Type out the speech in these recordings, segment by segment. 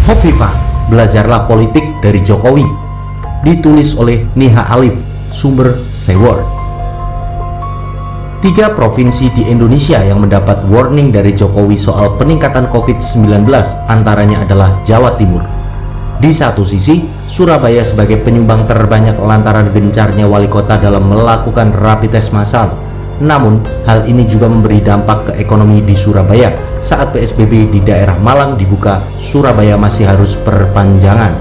Hovifah, belajarlah politik dari Jokowi. Ditulis oleh Niha Alif, sumber Seword. 3 provinsi di Indonesia yang mendapat warning dari Jokowi soal peningkatan COVID-19 antaranya adalah Jawa Timur. Di satu sisi, Surabaya sebagai penyumbang terbanyak lantaran gencarnya wali kota dalam melakukan rapid test massal. Namun, hal ini juga memberi dampak ke ekonomi di Surabaya. Saat PSBB di daerah Malang dibuka, Surabaya masih harus perpanjangan.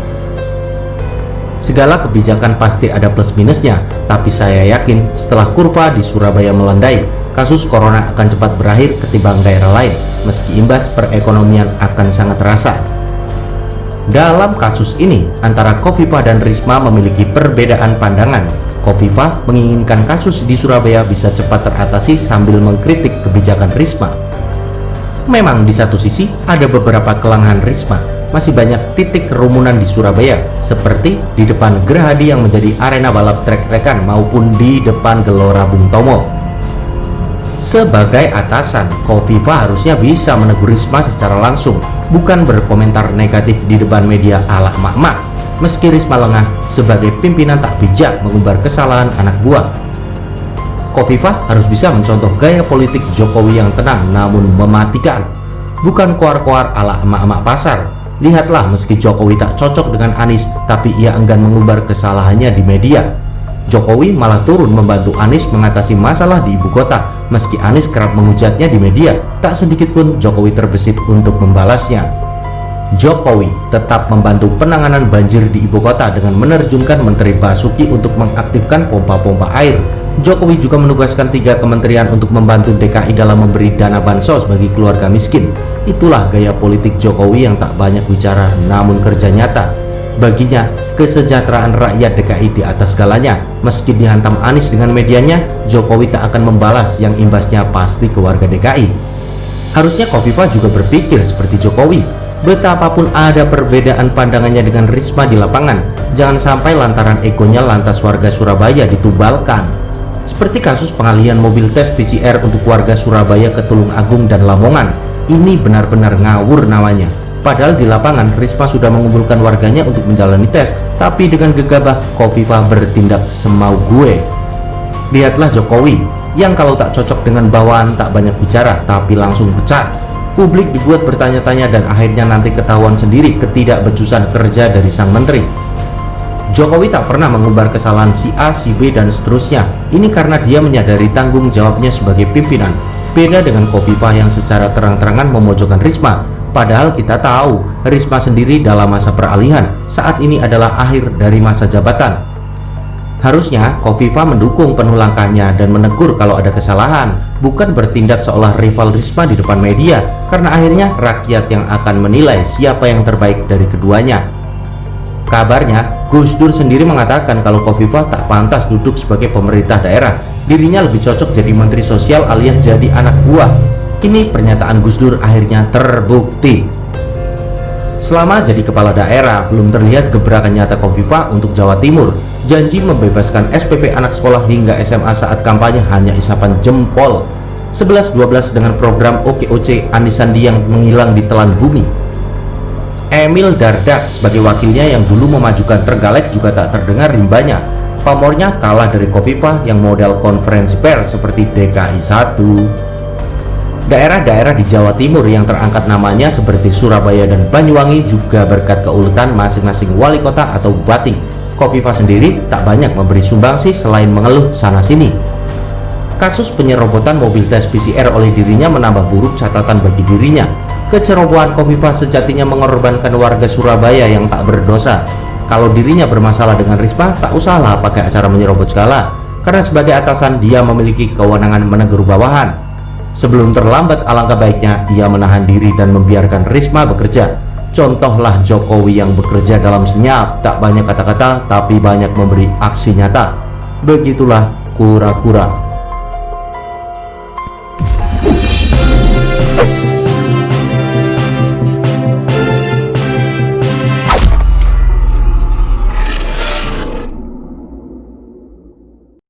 Segala kebijakan pasti ada plus minusnya, tapi saya yakin setelah kurva di Surabaya melandai, kasus corona akan cepat berakhir ketimbang daerah lain, meski imbas perekonomian akan sangat terasa. Dalam kasus ini, antara Hovifah dan Risma memiliki perbedaan pandangan. Hovifah menginginkan kasus di Surabaya bisa cepat teratasi sambil mengkritik kebijakan Risma. Memang di satu sisi ada beberapa kelemahan Risma. Masih banyak titik kerumunan di Surabaya, seperti di depan Gerahadi yang menjadi arena balap trek-trekan maupun di depan Gelora Bung Tomo. Sebagai atasan, Hovifah harusnya bisa menegur Risma secara langsung, bukan berkomentar negatif di depan media ala emak-emak. Meski Risma lengah, sebagai pimpinan tak bijak mengumbar kesalahan anak buah. Hovifah harus bisa mencontoh gaya politik Jokowi yang tenang namun mematikan, bukan koar-koar ala emak-emak pasar. Lihatlah, meski Jokowi tak cocok dengan Anies, tapi ia enggan mengumbar kesalahannya di media. Jokowi malah turun membantu Anies mengatasi masalah di ibu kota. Meski Anies kerap menghujatnya di media, tak sedikit pun Jokowi terbesit untuk membalasnya. Jokowi tetap membantu penanganan banjir di ibu kota dengan menerjunkan Menteri Basuki untuk mengaktifkan pompa-pompa air. Jokowi juga menugaskan 3 kementerian untuk membantu DKI dalam memberi dana bansos bagi keluarga miskin. Itulah gaya politik Jokowi yang tak banyak bicara namun kerja nyata. Baginya, kesejahteraan rakyat DKI di atas segalanya. Meski dihantam Anies dengan medianya, Jokowi tak akan membalas yang imbasnya pasti ke warga DKI. Harusnya Hovifah juga berpikir seperti Jokowi. Betapapun ada perbedaan pandangannya dengan Risma di lapangan, jangan sampai lantaran egonya lantas warga Surabaya ditubalkan. Seperti kasus pengalihan mobil tes PCR untuk warga Surabaya ke Tulung Agung dan Lamongan. Ini benar-benar ngawur namanya. Padahal di lapangan Risma sudah mengumpulkan warganya untuk menjalani tes, tapi dengan gegabah Hovifah bertindak semau gue. Lihatlah Jokowi, yang kalau tak cocok dengan bawahan tak banyak bicara, tapi langsung pecat. Publik dibuat bertanya-tanya dan akhirnya nanti ketahuan sendiri ketidakbecusan kerja dari sang menteri. Jokowi tak pernah mengumbar kesalahan si A, si B, dan seterusnya. Ini karena dia menyadari tanggung jawabnya sebagai pimpinan. Beda dengan Hovifah yang secara terang-terangan memojokkan Risma. Padahal kita tahu, Risma sendiri dalam masa peralihan. Saat ini adalah akhir dari masa jabatan. Harusnya Hovifah mendukung penuh langkahnya dan menegur kalau ada kesalahan, bukan bertindak seolah rival Risma di depan media, karena akhirnya rakyat yang akan menilai siapa yang terbaik dari keduanya. Kabarnya, Gus Dur sendiri mengatakan kalau Hovifah tak pantas duduk sebagai pemerintah daerah. Dirinya lebih cocok jadi menteri sosial alias jadi anak buah. Kini pernyataan Gus Dur akhirnya terbukti. Selama jadi kepala daerah, belum terlihat gebrakan nyata Hovifah untuk Jawa Timur. Janji membebaskan SPP anak sekolah hingga SMA saat kampanye hanya isapan jempol. 11-12 dengan program OKOC Anies Sandi yang menghilang di telan bumi. Emil Dardak sebagai wakilnya yang dulu memajukan Trenggalek juga tak terdengar rimbanya. Pamornya kalah dari Hovifah yang model konferensi pers seperti DKI 1. Daerah-daerah di Jawa Timur yang terangkat namanya seperti Surabaya dan Banyuwangi juga berkat keuletan masing-masing wali kota atau bupati. Hovifah sendiri tak banyak memberi sumbangsi selain mengeluh sana-sini. Kasus penyerobotan mobil tes PCR oleh dirinya menambah buruk catatan bagi dirinya. Kecerobohan Hovifah sejatinya mengorbankan warga Surabaya yang tak berdosa. Kalau dirinya bermasalah dengan Risma, tak usahlah pakai acara menyerobot segala. Karena sebagai atasan dia memiliki kewenangan menegur bawahan. Sebelum terlambat, alangkah baiknya ia menahan diri dan membiarkan Risma bekerja. Contohlah Jokowi yang bekerja dalam senyap, tak banyak kata-kata tapi banyak memberi aksi nyata. Begitulah kura-kura.